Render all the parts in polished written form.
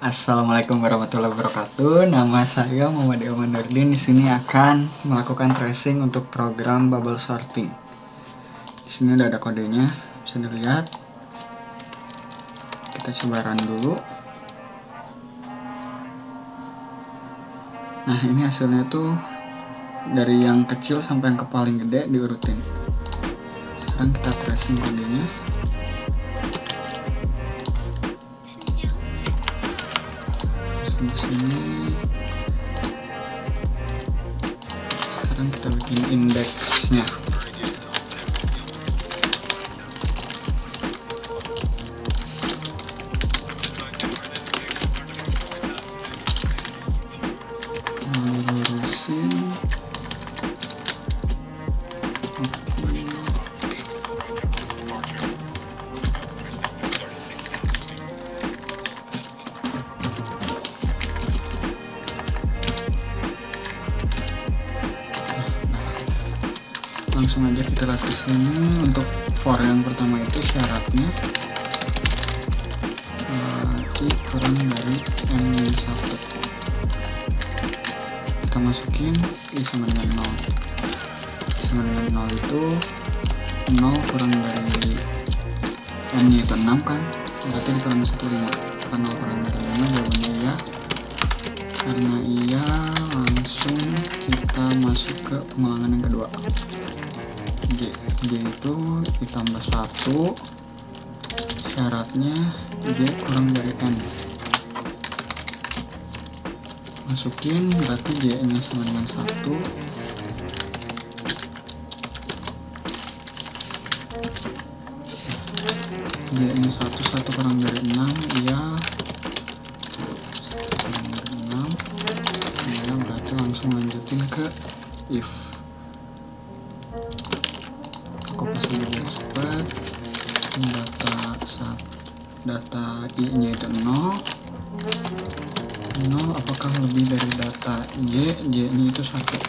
Assalamualaikum warahmatullahi wabarakatuh. Nama saya Muhammad Ilman Nurdin. Di sini akan melakukan tracing untuk program bubble sorting. Di sini udah ada kodenya, bisa dilihat. Kita coba run dulu. Nah, ini hasilnya tuh dari yang kecil sampai yang ke paling gede diurutin. Sekarang kita tracing kodenya. Di sini sekarang kita bikin indeksnya. Lurusin. Langsung aja kita lihat ke sini. Untuk for yang pertama itu syaratnya I kurang dari N-1. Kita masukin I sama dengan 0. I sama dengan 0 itu 0 kurang dari N nya itu 6 kan, berarti dikurang 1, 5. Karena 0 kurang dari 5 jawabannya iya. Karena iya, langsung kita masuk ke pengulangan yang kedua. J itu ditambah 1, syaratnya J kurang dari N. Masukin, berarti J nya sama dengan 1. J nya 1 kurang dari 6, iya. 1 kurang dari 6, iya, berarti langsung lanjutin ke if. Aku pasang dulu cepet. Data I nya itu 0. Apakah lebih dari data J nya itu 1.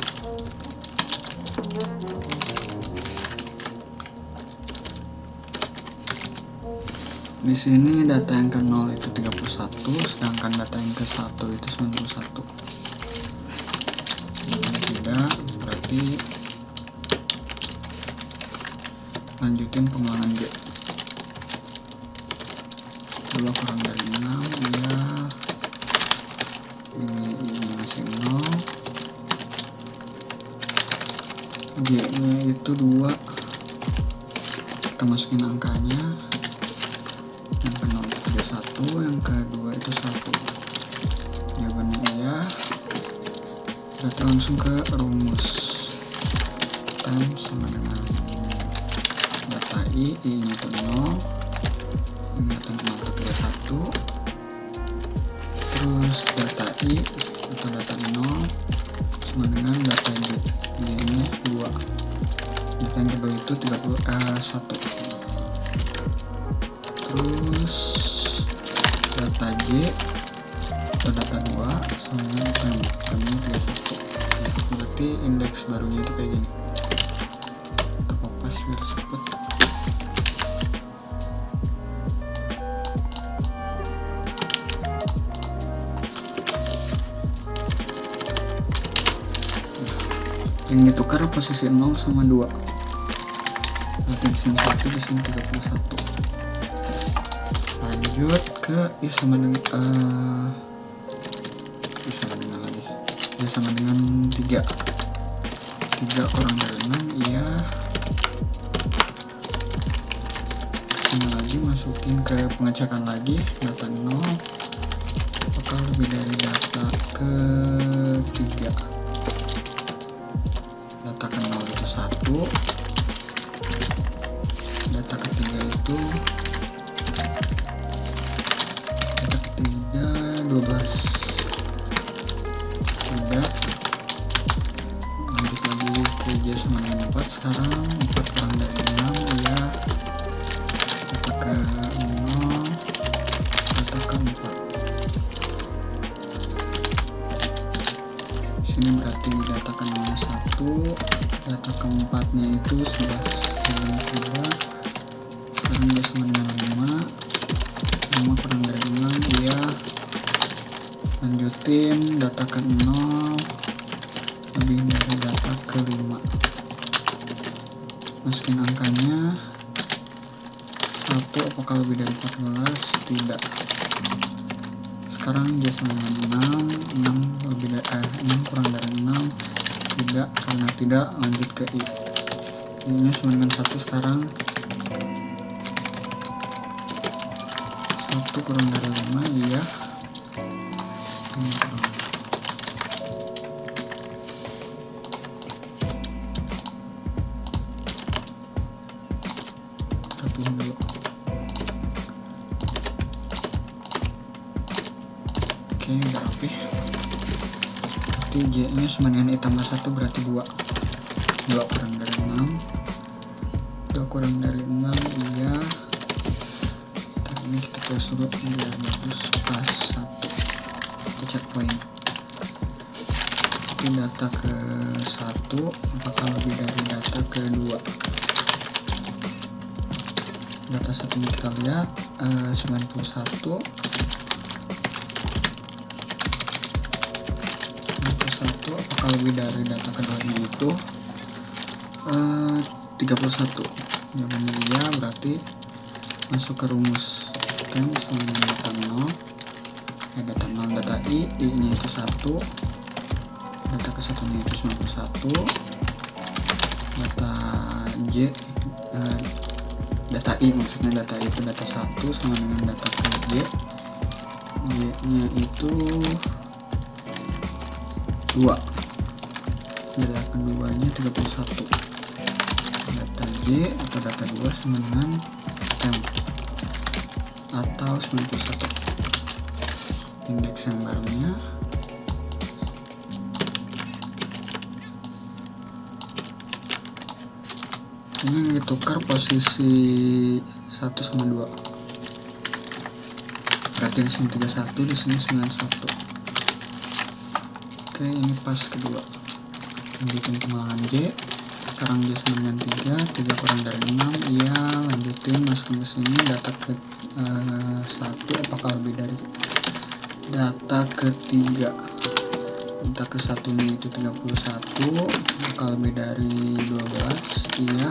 Di sini data yang ke 0 itu 31, sedangkan data yang ke 1 itu 91. Jika tidak, berarti lanjutin pengulangan J. 2 kurang dari 6, iya. Ini masih 0. J nya itu 2. Kita masukin angkanya. Yang ke 0 itu 31, yang ke 2 itu 1. Jawabannya iya. Berarti langsung ke rumus. Time sama dengan data I nya itu 0, yang data 0 itu 31, terus data I atau data 0 sama dengan data J nya 2, data yang kedua itu 1, terus data J atau data 2 sama dengan time nya 31. Berarti indeks barunya itu kayak gini. Kita kopas biar cepet. Yang ditukar posisi 0 sama 2. Berarti di sini 1, di sini 31. Lanjut ke I sama dengan lagi. I sama dengan 3. 3 kurang dari 6, iya. Sini lagi masukin ke pengecekan lagi data 0. Apakah lebih dari data ke 3. Data ke 0 itu 1, data ketiga itu data ketiga 12. Tidak. Lanjut lagi ke J sama dengan 4. Sekarang 4 kurang dari 6, iya. Data ke 0, data ke 4. Sini berarti data ke 0 1, data keempatnya itu 11 dan 3. Sekarang dia sama dengan 5 kurang dari 6, iya. lanjutin data ke 0 lebih dari data ke 5. Masukin angkanya 1 apakah lebih dari 14, tidak. Sekarang J sama dengan 6 lebih dari 6 kurang dari 6, tidak. Karena tidak, lanjut ke I. I nya sama dengan 1 sekarang. 1 kurang dari 5, iya. Ini kurang. Rapiin dulu. Oke, udah rapi. Berarti J nya sama dengan I tambah 1 berarti 2. 2 kurang dari 6. 2 kurang dari 6, iya. Ini kita tulis dulu biar bagus. Pas 1 kita checkpoint. Itu data ke 1 apakah lebih dari data ke 2. Data 1 ini kita lihat 91 apakah lebih dari data keduanya itu 31. Jawabannya iya, berarti masuk ke rumus tem sama dengan data 0, data 0 data I nya itu 1, data ke 1 nya itu 91, data J data I maksudnya data I itu data 1 sama dengan data ke J nya itu 2, data keduanya 31, data J atau data 2 sama dengan temp atau 91. Indeks yang barunya ini ditukar posisi 1 sama 2. Berarti di sini 31, di sini 91. Oke, ini pas kedua. Lanjutin pengulangan J. Sekarang J sama dengan 3 kurang dari 6, iya. Lanjutin, masukin ke sini data ke 1 apakah lebih dari data ke 3. Data ke 1 nya itu 31 apakah lebih dari 12, iya.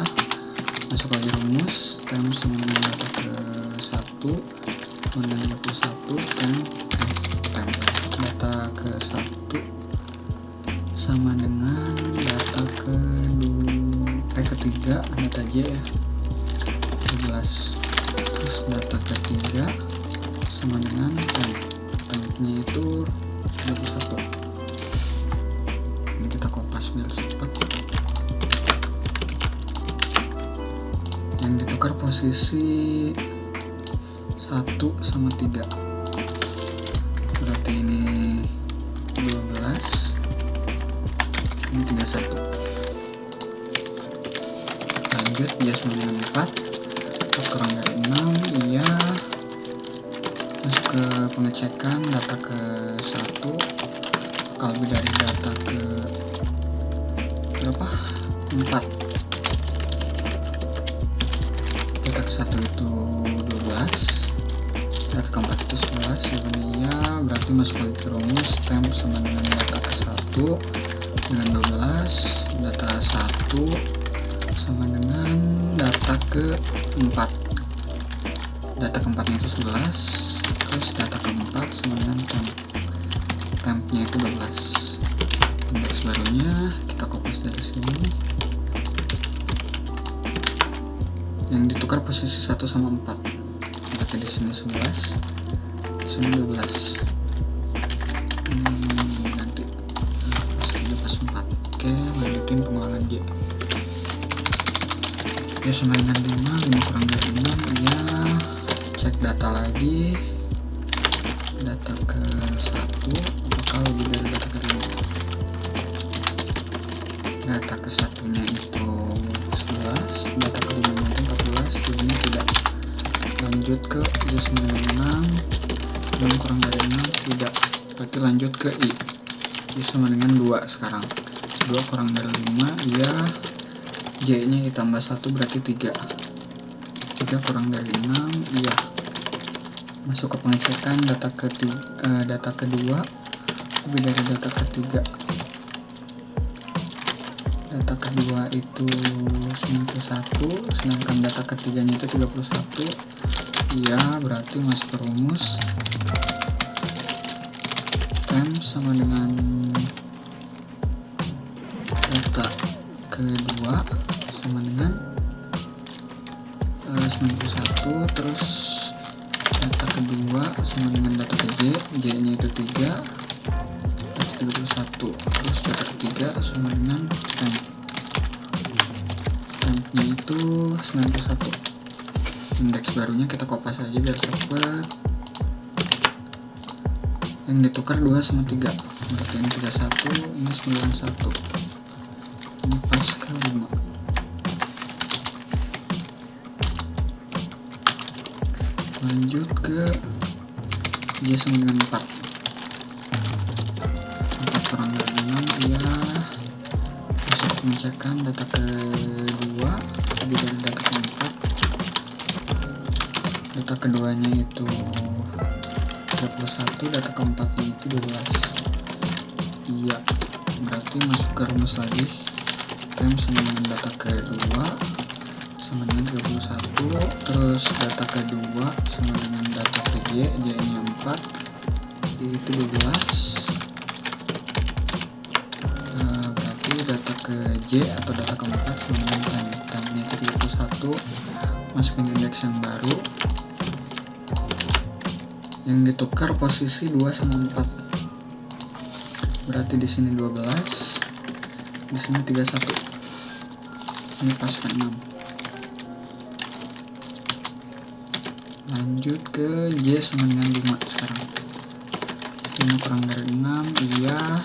Masuk lagi rumus tem sama dengan data ke 1 dengan 31 tem data ke 1 sama dengan data ke 3 data J ya 12, terus data ke 3 sama dengan tempnya itu 21. Ini kita kopas biar cepat. Yang ditukar posisi 1 sama 3, berarti ini 12, ini 31. Lanjut, dia sama dengan 4 kurang dari 6, iya. Masuk ke pengecekan data ke 1 kalau lebih dari data ke berapa? 4. Data ke 1 itu 12, data ke 4 itu 11, jawabannya iya. Berarti masuk lagi ke rumus temp sama dengan data ke 1 dengan 12, data 1 sama dengan data ke 4, data ke 4 nya itu 11, terus data ke 4 sama dengan tempnya itu 12. Indeks barunya kita kopas dari sini. Yang ditukar posisi 1 sama 4, berarti di sini 11, di sini 12. Ganti pas 4. Oke, lanjutin pengulangan J. Oke, sama dengan 5 kurang dari 6, iya. Cek data lagi, data ke 1 apakah lebih dari data ke 2. Data ke 1 nya itu 11, data ke 5 nya itu 14, jadinya tidak. Lanjut ke J sama dengan 6 kurang dari 6, tidak. Berarti lanjut ke I. I sama dengan 2 sekarang. 2 kurang dari 5, iya. J nya ditambah 1 berarti 3. 3 kurang dari 6, iya. Masuk ke pengecekan data kedua lebih dari data ketiga. Data kedua itu 91, sedangkan data ketiganya itu 31. Iya, berarti masuk ke rumus times sama dengan data kedua sama dengan 91, terus data kedua sama dengan data ke J nya itu 3, 31, terus data ketiga sama dengan temp-nya itu 91. Indeks barunya kita kopas aja biar cepet. Yang ditukar 2 sama 3, berarti ini 31, ini 91, ini pas ke 5. Lanjut ke J sama dengan 4 kurang dari 6, iya. Masuk pengecekan data kedua lebih dari data keempat. Data keduanya itu 31, data keempatnya itu 12. Iya, berarti masuk ke rumus lagi. Times sama dengan data kedua sama dengan 31, terus data kedua sama dengan data ke J nya 4, itu 12. Berarti data ke J atau data keempat sama dengan time-nya itu 31. Masukin indeks yang baru. Yang ditukar posisi 2 sama 4. Berarti di sini 12, di sini 31. Ini pas ke 6. Lanjut ke J sama dengan 5 sekarang. 5 kurang dari 6, iya.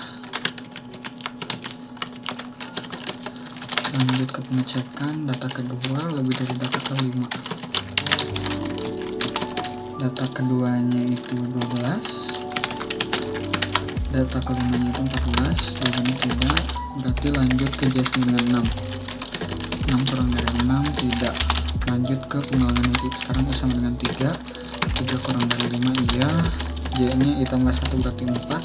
Lanjut ke pengecekan data kedua lebih dari data kelima. Data keduanya itu 12, data kelimanya itu 14, jawabannya tidak. Berarti lanjut ke J dengan 6. 6 kurang dari 6, tidak. Lanjut ke pengulangan nanti. Sekarang sama dengan 3. 3 kurang dari 5, iya. J nya I tambah 1 berarti 4.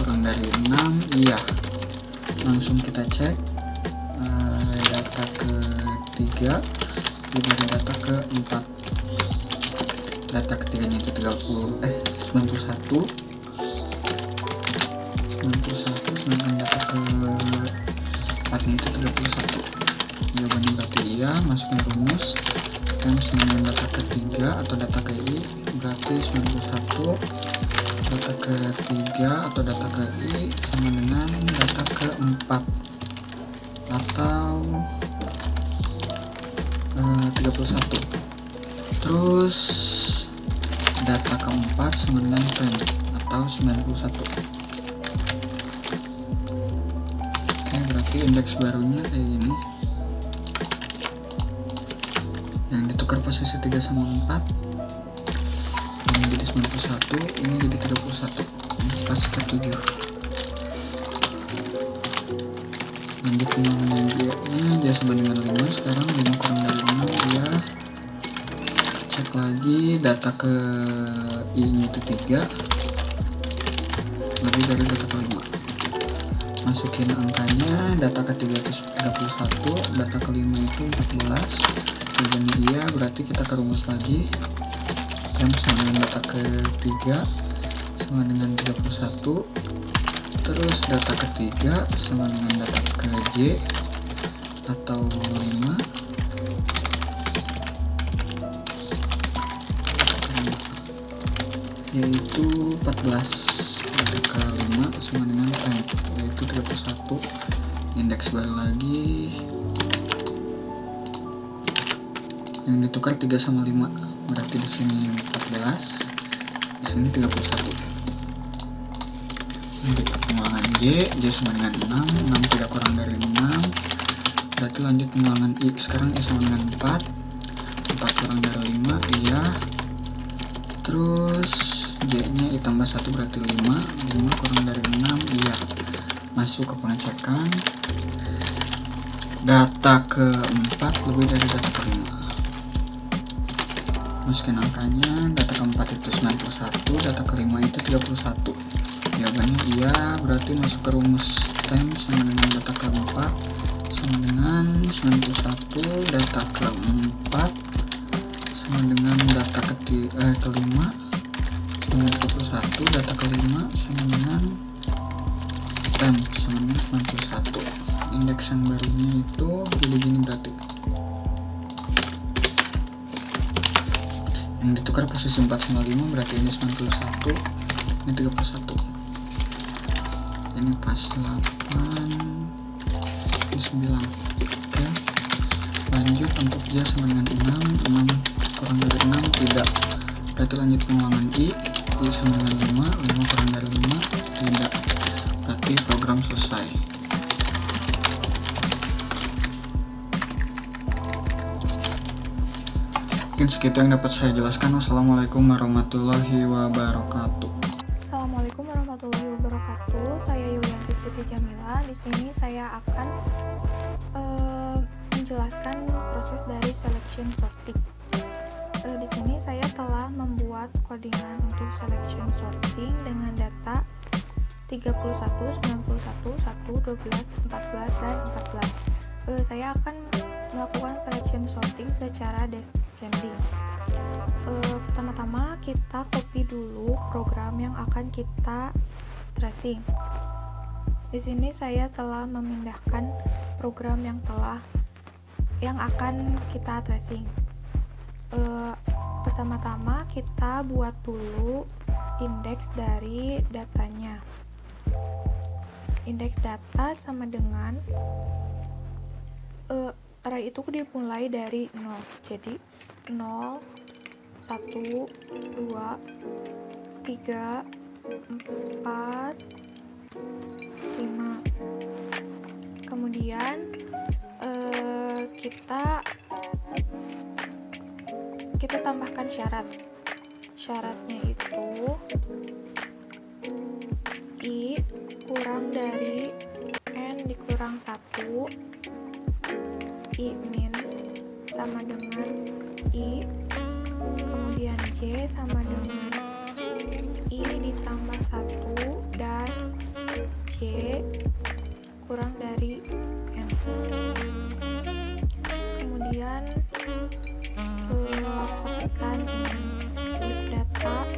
Kurang dari 6, iya. Langsung kita cek data ketiga lebih dari data keempat. Data ketiganya itu 91, sedangkan data keempatnya itu 31. Jawabannya berarti iya. Masukin rumus times dengan data ketiga atau data ke I berarti 91, data ketiga atau data ke I sama dengan data keempat atau 31. Terus data keempat sama dengan temp atau 91. Oke, berarti indeks barunya kayak gini. Yang ditukar posisi 3 sama 4, ini jadi 91, ini jadi 31, ini pas ke 7. Lanjut pengulangan J nya sama dengan 5. Sekarang 5 kurang dari 6, ya. Cek lagi data ke I nya itu 3 lebih dari data ke 5. Masukin angkanya, data ketiga itu 31, data kelima itu 14. Jawabannya iya, berarti kita ke rumus lagi. Times sama dengan data ketiga sama dengan 31, terus data ketiga sama dengan data ke J atau 5, yaitu 14. Data ke 5 sama dengan temp yaitu 31. Indeks baru lagi. Yang ditukar 3 sama 5, berarti di sini 14, di sini 31. Lanjut ke pengulangan J sama dengan 6, 6 tidak kurang dari 6. Berarti lanjut pengulangan I. Sekarang I sama dengan 4, 4 kurang dari 5, iya. Terus J nya I tambah 1 berarti 5, 5 kurang dari 6, iya. Masuk ke pengecekan. Data keempat lebih dari data kelima. Masukin angkanya, data keempat itu 91, data kelima itu 31. jawabannya iya, berarti masuk ke rumus tem sama dengan data keempat sama dengan 91, data keempat sama dengan data kelima dengan 21, data kelima sama dengan tem sama dengan 91. Indeks yang barunya itu jadi gini berarti. Yang ditukar posisi 4 sama 5 berarti ini 91, ini 31. Ini pas 8, ini 9. Oke. Lanjut untuk J sama dengan 6 kurang dari 6 tidak. Berarti lanjut pengulangan I sama dengan 5 kurang dari 5 tidak. Berarti program selesai. Mungkin segitu yang dapat saya jelaskan. Wassalamualaikum warahmatullahi wabarakatuh. Assalamualaikum warahmatullahi wabarakatuh. Saya Yulianti Siti Jamila. Di sini saya akan menjelaskan proses dari selection sorting. Di sini saya telah membuat codingan untuk selection sorting dengan data 31, 91, 1, 12, 14, dan 14. Saya akan melakukan selection sorting secara descending. Pertama-tama kita copy dulu program yang akan kita tracing. Di sini saya telah memindahkan program yang akan kita tracing. Pertama-tama kita buat dulu indeks dari datanya. Indeks data sama dengan array itu dimulai dari 0. Jadi 0, 1, 2, 3, 4, 5. Kemudian kita tambahkan syarat. Syaratnya itu I kurang dari N dikurang 1, I min sama dengan I, kemudian J sama dengan I ditambah 1 dan J kurang dari N. Kemudian kopikan ini, if data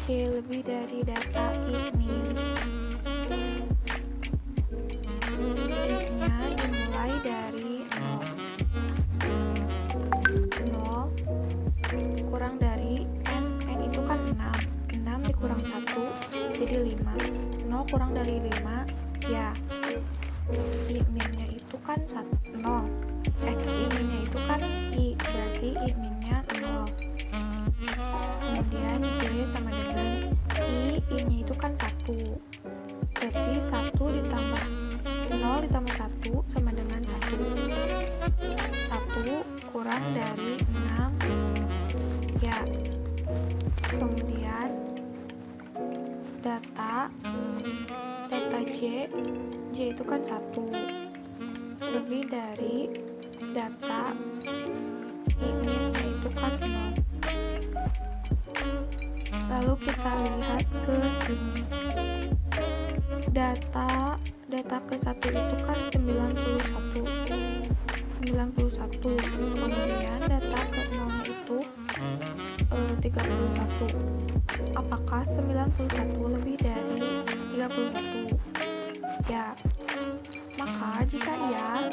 J lebih dari data I min, I-nya dimulai dari 0 kurang dari N itu kan 6 dikurang 1 jadi 5, 0 kurang dari 5 ya I minnya itu kan 0, I minnya itu kan I, berarti I minnya 0. Kemudian J sama dengan I-nya itu kan 1, berarti 1 ditambah 0 ditambah 1 sama dengan 1 kurang dari 6 ya. Kemudian data J itu kan 1 lebih dari data I-nya itu kan 0. Lalu kita lihat ke sini, data ke 1 itu kan 91, kemudian data ke 0 nya itu 31. Apakah 91 lebih dari 31? Ya, maka jika iya,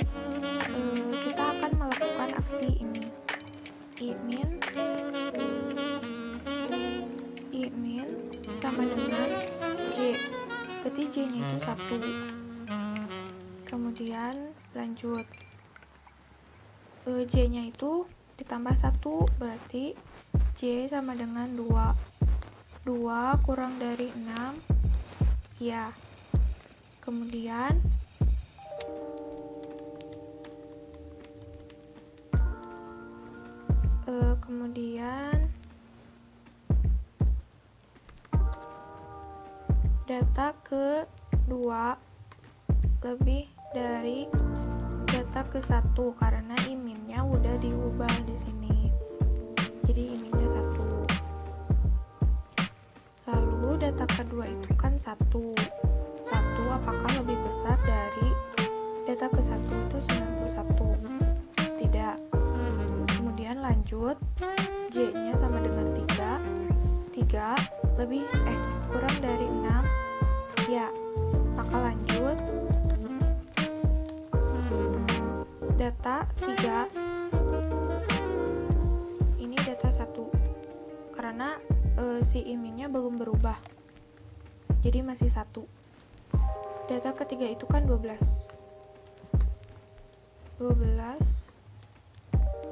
kita akan melakukan aksi ini, I min sama dengan J, berarti J nya itu 1. Kemudian lanjut, J nya itu ditambah 1 berarti J sama dengan 2 kurang dari 6 ya. Kemudian data ke 2 lebih dari data ke 1 karena I-nya udah diubah di sini. Jadi I-nya 1. Lalu data kedua itu kan 1. 1 apakah lebih besar dari data ke 1 itu 91? Tidak. Kemudian lanjut, J-nya sama dengan 3. 3 kurang dari 6. Ya, maka lanjut. Data 3 ini data 1 karena si iminnya belum berubah, jadi masih 1. Data ketiga itu kan 12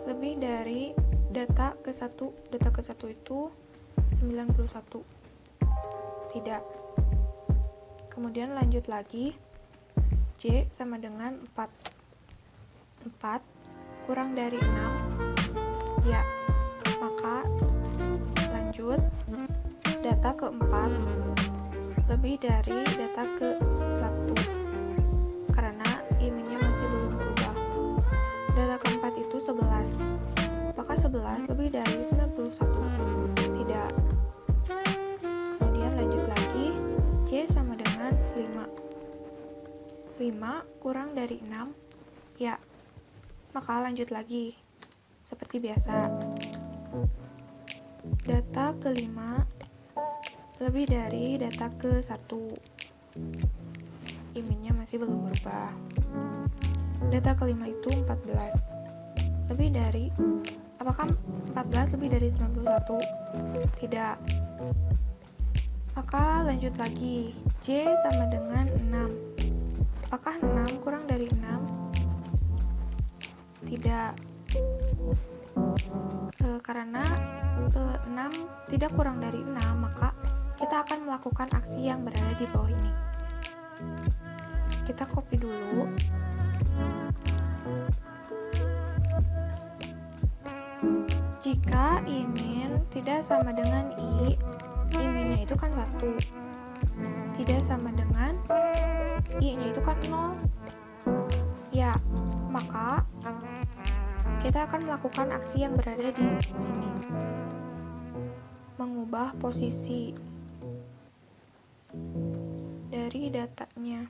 lebih dari data ke 1. Data ke 1 itu 91. Tidak. Kemudian lanjut lagi, J sama dengan 4. 4 kurang dari 6. Ya, maka lanjut, data keempat lebih dari data ke 1 karena iminnya masih belum berubah. Data keempat itu 11. Apakah 11 lebih dari 91? Tidak. Kemudian lanjut lagi, J sama dengan 5. 5 kurang dari 6. Ya, maka lanjut lagi seperti biasa. Data kelima lebih dari data ke 1. Iminnya masih belum berubah. Data kelima itu 14. Lebih dari, apakah 14 lebih dari 91? Tidak. Maka lanjut lagi, J sama dengan 6. Apakah 6 kurang dari 6? Tidak. Karena 6 tidak kurang dari 6, maka kita akan melakukan aksi yang berada di bawah ini. Kita copy dulu. Jika imin tidak sama dengan I, iminnya itu kan 1. Tidak sama dengan I-nya itu kan 0. Ya, maka kita akan melakukan aksi yang berada di sini. Mengubah posisi dari datanya.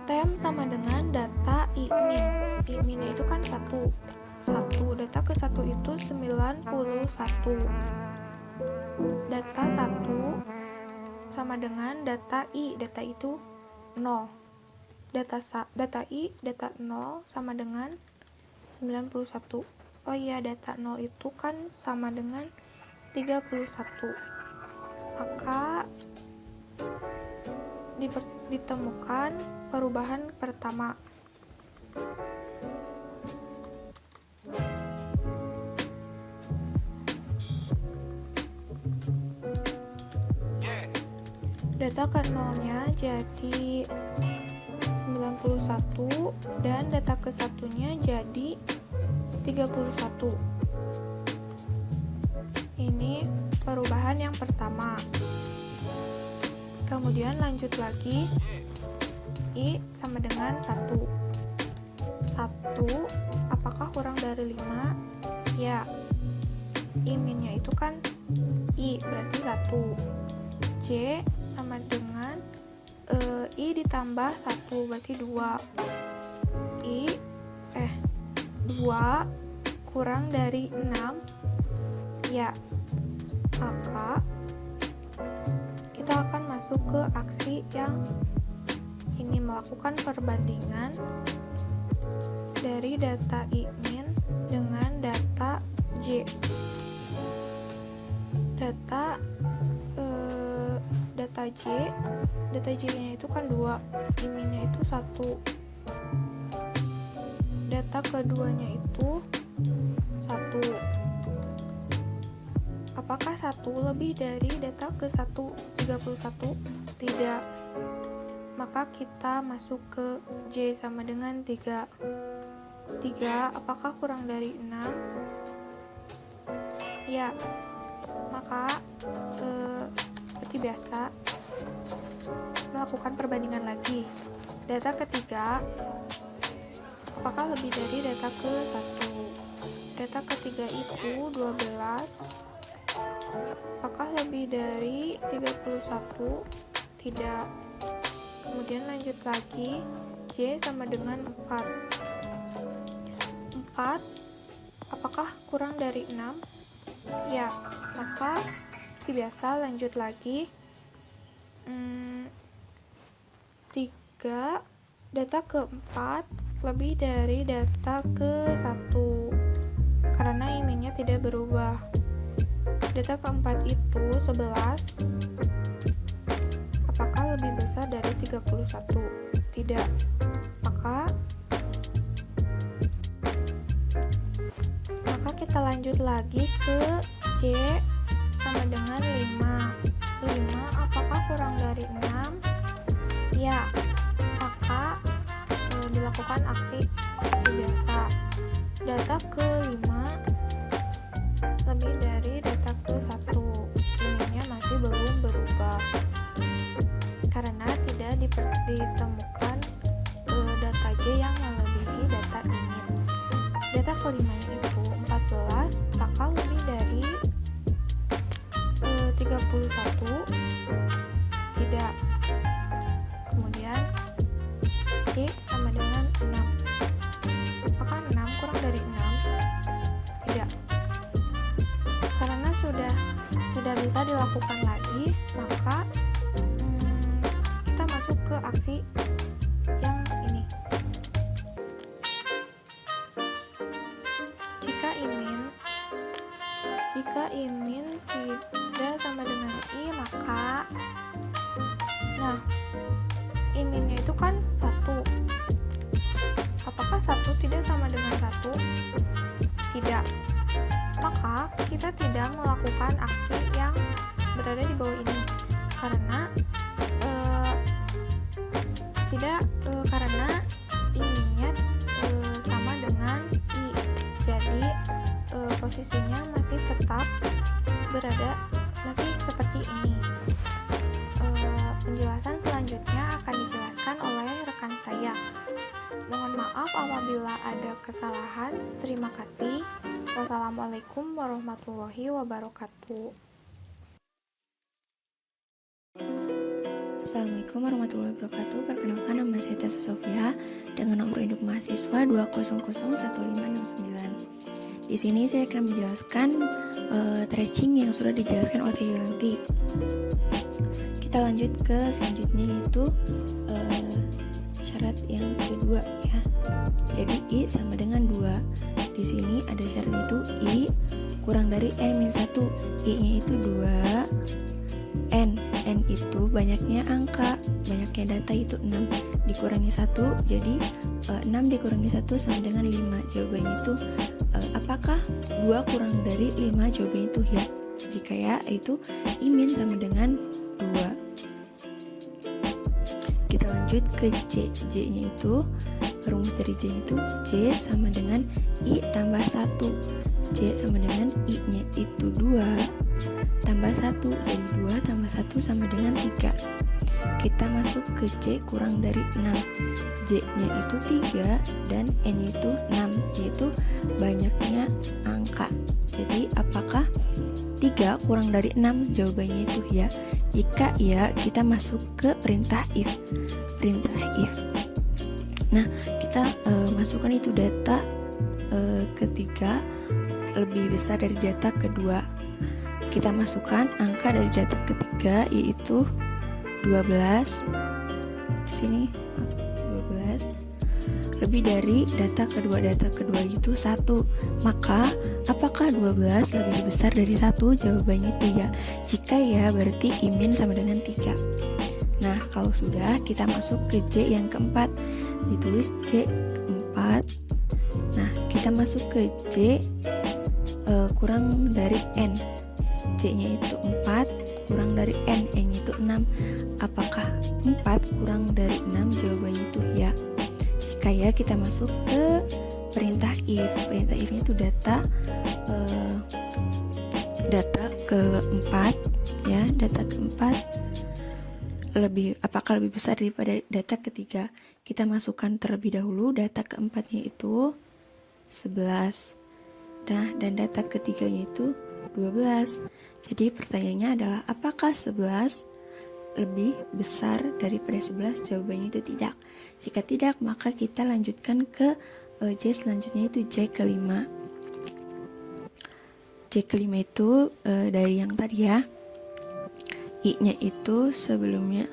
Tem sama dengan data I-min. I-minnya itu kan 1. 1. Data ke 1 itu 91. Data 1 sama dengan data I. Data itu 0. Data I, data 0 sama dengan 91. Oh iya, data 0 itu kan sama dengan 31. Maka ditemukan perubahan pertama. Data ke 0-nya jadi 91 dan data ke 1-nya jadi 31. Ini perubahan yang pertama. Kemudian lanjut lagi, I sama dengan 1. 1 apakah kurang dari 5? Ya, I-minnya itu kan I, berarti 1. J sama dengan I ditambah 1, berarti 2. 2 kurang dari 6. Ya, maka kita akan masuk ke aksi yang ini, melakukan perbandingan dari data I-min dengan data J. Data J-nya itu kan 2, I-minnya itu 1. Data keduanya itu 1. Apakah 1 lebih dari data ke 1, 31? Tidak. Maka kita masuk ke J sama dengan 3. 3 apakah kurang dari 6? Ya, maka seperti biasa melakukan perbandingan lagi. Data ketiga apakah lebih dari data ke-1? Data ketiga itu 12. Apakah lebih dari 31? Tidak. Kemudian lanjut lagi, J sama dengan 4. 4 apakah kurang dari 6? Ya, maka seperti biasa lanjut lagi. 3 data ke-4 lebih dari data ke-1 karena IMEI-nya tidak berubah. Data ke-4 itu 11. Apakah lebih besar dari 31? Tidak. Maka kita lanjut lagi ke J sama dengan 5. 5 apakah kurang dari 6? Ya, maka dilakukan aksi seperti biasa. Data ke-5 lebih dari data ke-1. IMEI-nya masih belum berubah karena tidak ditemukan data J yang melebihi data IMEI. Data ke-5 itu 14 apakah lebih dari 31? Tidak. Kemudian J sama dengan 6. Apakah 6 kurang dari 6? Tidak. Karena sudah tidak bisa dilakukan lagi, maka kita masuk ke aksi yang ini. Jika IMEI tidak sama dengan I, maka IMEI-nya itu kan 1. Apakah 1 tidak sama dengan 1? Tidak. Maka kita tidak melakukan aksi yang berada di bawah ini karena karena IMEI-nya sama dengan I. Jadi posisinya masih tetap berada seperti ini. Penjelasan selanjutnya akan dijelaskan oleh rekan saya. Mohon maaf apabila ada kesalahan. Terima kasih. Wassalamualaikum warahmatullahi wabarakatuh. Assalamualaikum warahmatullahi wabarakatuh. Perkenalkan, nama saya Tessa Sofia dengan nomor induk mahasiswa 2001569. Di sini saya akan menjelaskan stretching yang sudah dijelaskan oleh Yulanti. Kita lanjut ke selanjutnya, yaitu syarat yang kedua ya. Jadi I sama dengan 2. Di sini ada syarat itu I kurang dari N-1. I-nya itu 2. N itu banyaknya angka, banyaknya data itu 6 dikurangi 1, jadi 6 dikurangi 1 sama dengan 5. Jawabannya itu apakah 2 kurang dari 5? Jawabannya itu ya. Jika ya, itu IMEI sama dengan 2. Kita lanjut ke J. J-nya itu, rumus dari J itu J sama dengan I tambah 1. J sama dengan I-nya itu 2 tambah 1, jadi 2 tambah 1 sama dengan 3. Kita masuk ke J kurang dari 6. J-nya itu 3 dan N-nya itu 6, yaitu banyaknya angka. Jadi apakah 3 kurang dari 6? Jawabannya itu ya. Jika ya, kita masuk ke perintah if. Nah, kita masukkan itu data ketiga lebih besar dari data kedua. Kita masukkan angka dari data ketiga, yaitu 12. Di sini 12 lebih dari data kedua. Data kedua itu 1. Maka apakah 12 lebih besar dari 1? Jawabannya itu ya. Jika ya, berarti IMEI sama dengan 3. Nah, kalau sudah, kita masuk ke J yang keempat. Ditulis J keempat. Nah, kita masuk ke J kurang dari N. J-nya itu 4 kurang dari N, N-nya itu 6. Apakah 4 kurang dari 6? Jawabannya itu ya. Jika ya, kita masuk ke perintah if. Perintah if-nya itu data keempat ya, data keempat apakah lebih besar daripada data ketiga. Kita masukkan terlebih dahulu data keempatnya itu 11. Nah, dan data ketiganya itu 12. Jadi pertanyaannya adalah apakah 11 lebih besar daripada 11? Jawabannya itu tidak. Jika tidak, maka kita lanjutkan ke J selanjutnya, itu J kelima. J kelima itu dari yang tadi ya. I-nya itu sebelumnya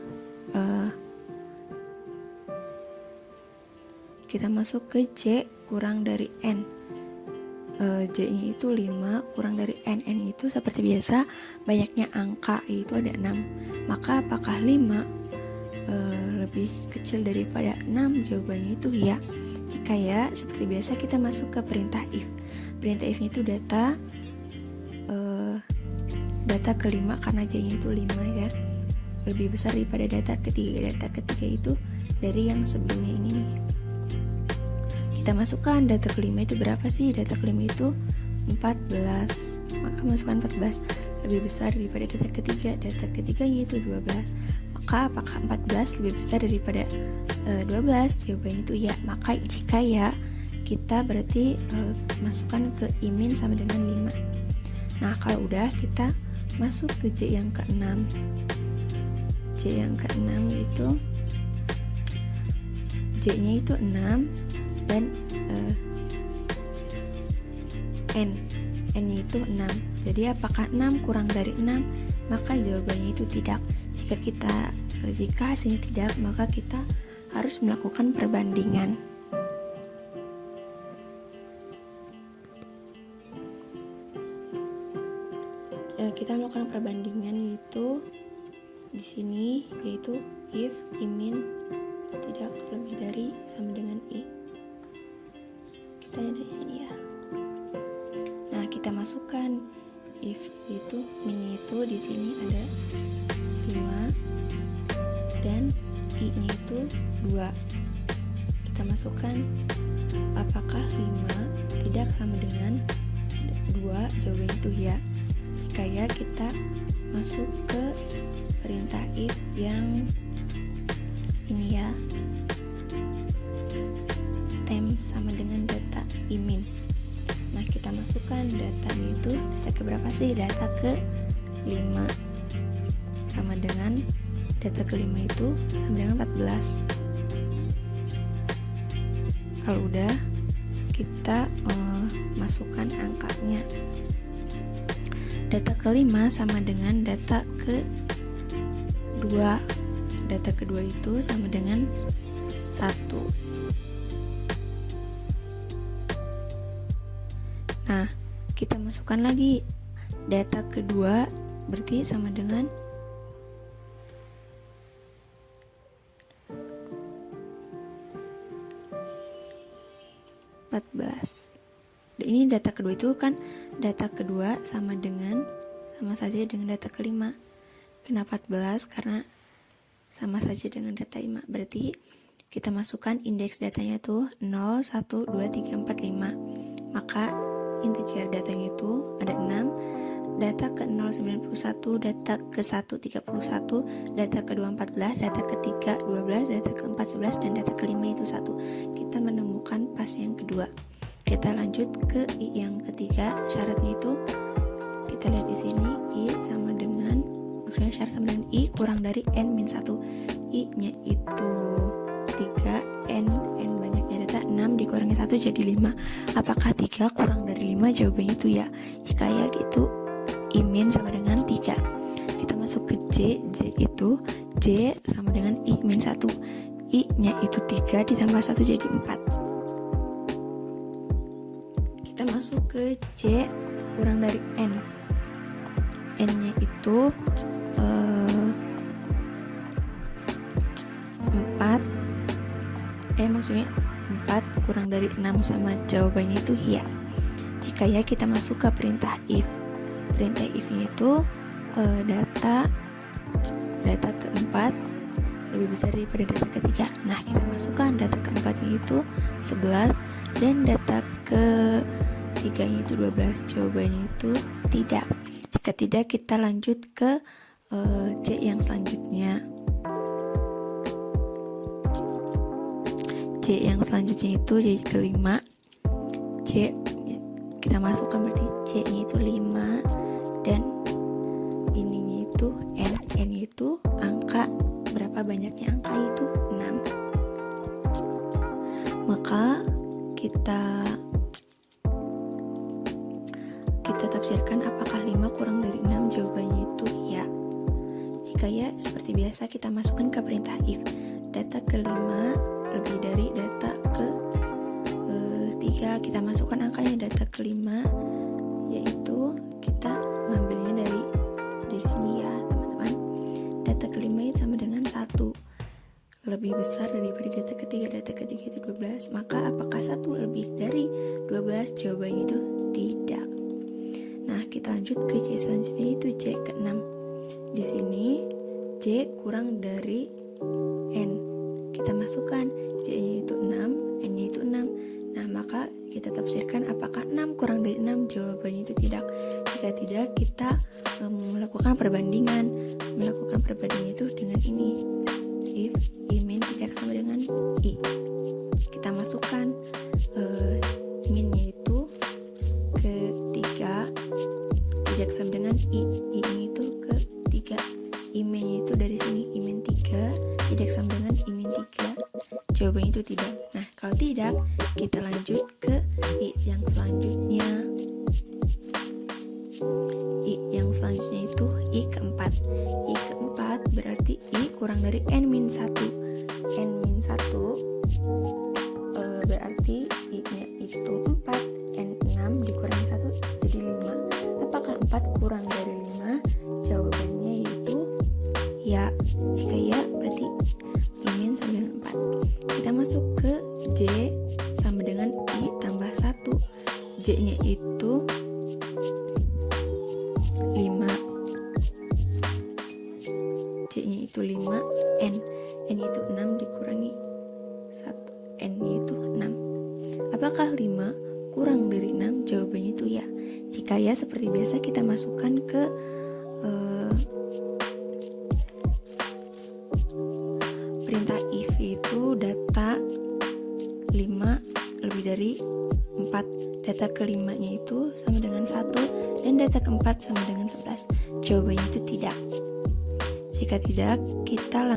kita masuk ke J kurang dari N. J-nya itu 5 kurang dari N. N itu seperti biasa banyaknya angka, itu ada 6. Maka apakah 5 lebih kecil daripada 6? Jawabannya itu ya. Jika ya, seperti biasa kita masuk ke perintah if. Perintah if-nya itu data kelima, karena J-nya itu 5 ya, lebih besar daripada data ketiga. Data ketiga itu dari yang sebelumnya ini nih. Kita masukkan data kelima itu berapa sih? Data kelima itu 14. Maka masukkan 14 lebih besar daripada data ketiga. Data ketiganya itu 12. Maka apakah 14 lebih besar daripada 12? Jawabannya itu ya. Maka jika ya, kita berarti masukkan ke I- sama dengan 5. Nah, kalau udah, kita masuk ke J yang ke-6. J yang ke-6 itu J-nya itu 6 dan N-nya itu 6. Jadi apakah 6 kurang dari 6? Maka jawabannya itu tidak. Jika hasilnya tidak, maka kita harus melakukan perbandingan. Kita melakukan perbandingan yaitu di sini, yaitu if I- tidak lebih dari sama dengan I. Kita ada di sini ya. Nah, kita masukkan if itu min itu di sini ada 5 dan I-nya itu 2. Kita masukkan apakah 5 tidak sama dengan 2? Jawabannya itu ya. Jika ya, kita masuk ke perintah if yang ini ya, temp sama dengan data I-. Nah, kita masukkan datanya itu, data ke berapa sih? Data ke 5 sama dengan data kelima itu sama dengan 14. Kalau udah, kita masukkan angkanya. Data kelima sama dengan data kedua. Data kedua itu sama dengan 1. Nah, kita masukkan lagi data kedua, berarti sama dengan 14. Ini data kedua itu kan, data kedua sama saja dengan data kelima. Kenapa 14? Karena sama saja dengan data 5. Berarti kita masukkan indeks datanya tuh 0, 1, 2, 3, 4, 5. Maka integer datanya itu ada 6. Data ke 0 91, data ke 1 31, data ke 2 14, data ke 3 12, data ke 4 11, dan data kelima itu 1. Kita menemukan pas yang kedua. Kita lanjut ke I yang ketiga. Syaratnya itu kita lihat di sini, I sama dengan, maksudnya syarat sama dengan I kurang dari N-1. I-nya itu 3, N banyaknya data 6 dikurangi 1 jadi 5. Apakah 3 kurang dari 5? Jawabannya itu ya. Jika ya, gitu I- sama dengan 3. Kita masuk ke J. J itu J sama dengan I-1. I-nya itu 3 ditambah 1 jadi 4. Kita masuk ke J kurang dari N. N-nya itu 4. Maksudnya 4 kurang dari 6, sama jawabannya itu ya. Jika ya, kita masuk ke perintah if. Perintah if-nya itu data keempat lebih besar daripada data ketiga. Nah, kita masukkan data keempatnya itu 11 dan data ketiganya itu 12. Jawabannya itu tidak. Jika tidak, kita lanjut ke C yang selanjutnya. C yang selanjutnya itu C kelima. C kita masukkan berarti C nya itu 5 dan ininya itu N itu angka, berapa banyaknya angka itu 6. Maka kita tafsirkan apakah 5 kurang dari 6. Jawabannya itu ya. Jika ya, seperti biasa kita masukkan ke perintah if. Data kelima lebih dari data ke 3, kita masukkan angkanya data kelima, yaitu kita mengambilnya dari sini ya teman-teman. Data kelima itu sama dengan 1, lebih besar daripada data ketiga. Data ketiga itu 12, maka apakah 1 lebih dari 12? Jawabannya itu tidak. Nah, kita lanjut ke C selanjutnya, itu C ke-6. Di sini C kurang dari N. Kita masukkan C-nya itu 6, N-nya itu 6. Nah, maka kita tafsirkan apakah 6 kurang dari 6? Jawabannya itu tidak. Jika tidak, kita melakukan perbandingan. Melakukan perbandingan itu dengan ini. If I-min tidak sama dengan I. Kita masukkan min-nya itu ke 3 tidak sama dengan I. I-nya itu ke 3. I-min-nya itu dari sini. I-min 3 tidak sama dengan I-min 3. Jawabannya itu tidak. Nah, kalau tidak, kita lanjut ke I yang selanjutnya. I yang selanjutnya itu I keempat. I keempat berarti I kurang dari N-1. N-1 berarti I-nya itu 4. N6 dikurangi 1 jadi 5. Apakah 4 kurang dari 5? Jawabannya yaitu ya. Jika ya, berarti I-min sama dengan 4. Kita masuk ke J sama dengan I tambah 1. J-nya itu 5. J-nya itu 5. N-nya itu 6 dikurangi 1. N-nya itu 6. Apakah 5 kurang dari 6? Jawabannya itu ya. Jika ya, seperti biasa kita masukkan ke perintah if, itu data 5 lebih dari 4. Data kelimanya itu sama dengan 1 dan data keempat sama dengan 11. Jawabannya itu tidak. Jika tidak, kita